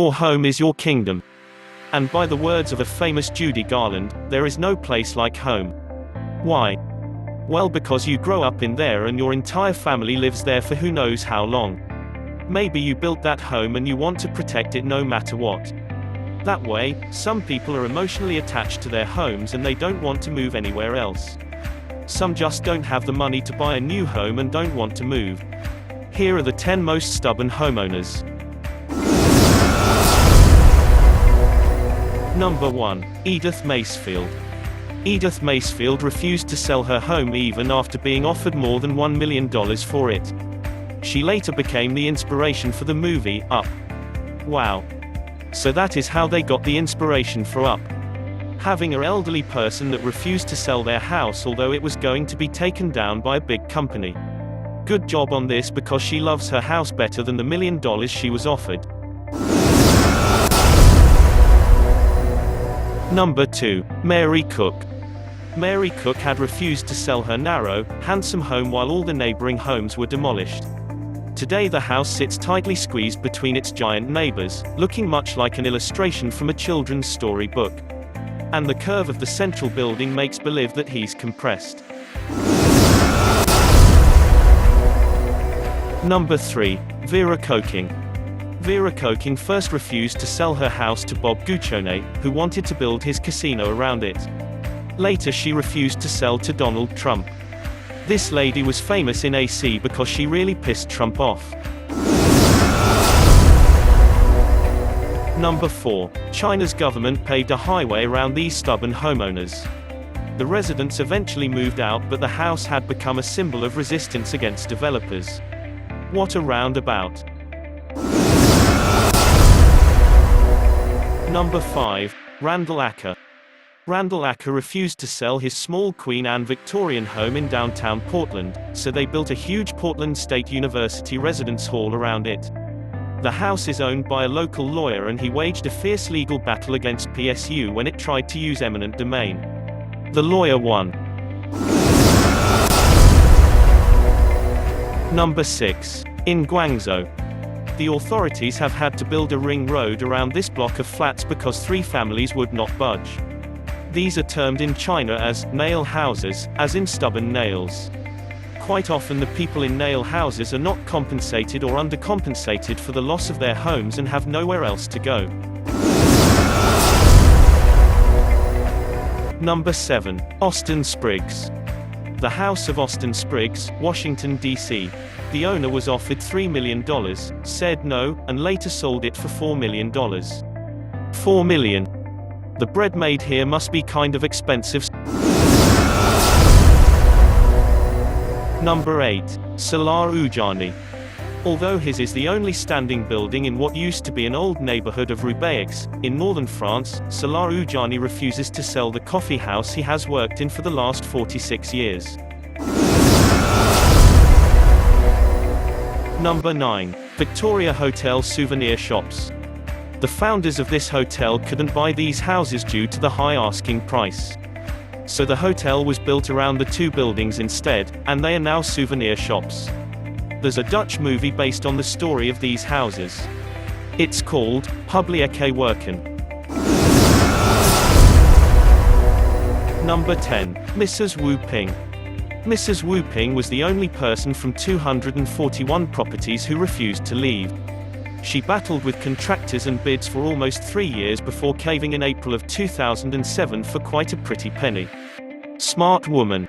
Your home is your kingdom. And by the words of a famous Judy Garland, there is no place like home. Why? Well, because you grow up in there and your entire family lives there for who knows how long. Maybe you built that home and you want to protect it no matter what. That way, some people are emotionally attached to their homes and they don't want to move anywhere else. Some just don't have the money to buy a new home and don't want to move. Here are the 10 most stubborn homeowners. Number 1. Edith Macefield. Edith Macefield refused to sell her home even after being offered more than $1 million for it. She later became the inspiration for the movie, Up. Wow. So that is how they got the inspiration for Up. Having an elderly person that refused to sell their house although it was going to be taken down by a big company. Good job on this because she loves her house better than the $1 million she was offered. Number 2. Mary Cook. Mary Cook had refused to sell her narrow, handsome home while all the neighboring homes were demolished. Today the house sits tightly squeezed between its giant neighbors, looking much like an illustration from a children's story book. And the curve of the central building makes believe that he's compressed. Number 3. Veera Cheng. Veera Cheng first refused to sell her house to Bob Guccione, who wanted to build his casino around it. Later she refused to sell to Donald Trump. This lady was famous in AC because she really pissed Trump off. Number 4. China's government paved a highway around these stubborn homeowners. The residents eventually moved out, but the house had become a symbol of resistance against developers. What a roundabout. Number 5. Randall Akka. Randall Akka refused to sell his small Queen Anne Victorian home in downtown Portland, so they built a huge Portland State University residence hall around it. The house is owned by a local lawyer and he waged a fierce legal battle against PSU when it tried to use eminent domain. The lawyer won. Number 6. In Guangzhou. The authorities have had to build a ring road around this block of flats because 3 families would not budge. These are termed in China as nail houses, as in stubborn nails. Quite often the people in nail houses are not compensated or undercompensated for the loss of their homes and have nowhere else to go. Number 7. Austin Spriggs. The House of Austin Spriggs, Washington, D.C. The owner was offered $3 million, said no, and later sold it for $4 million. $4 million. The bread made here must be kind of expensive. Number 8. Salar Ujani. Although his is the only standing building in what used to be an old neighborhood of Roubaix, in northern France, Salar Ujani refuses to sell the coffee house he has worked in for the last 46 years. Number 9. Victoria Hotel Souvenir Shops. The founders of this hotel couldn't buy these houses due to the high asking price. So the hotel was built around the 2 buildings instead, and they are now souvenir shops. There's a Dutch movie based on the story of these houses. It's called Publieke Werken. Number 10. Mrs. Wu Ping. Mrs. Wu Ping was the only person from 241 properties who refused to leave. She battled with contractors and bids for almost 3 years before caving in April of 2007 for quite a pretty penny. Smart woman.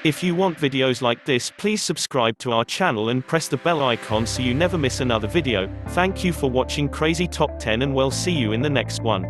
If you want videos like this, please subscribe to our channel and press the bell icon so you never miss another video. Thank you for watching Crazy Top 10 and we'll see you in the next one.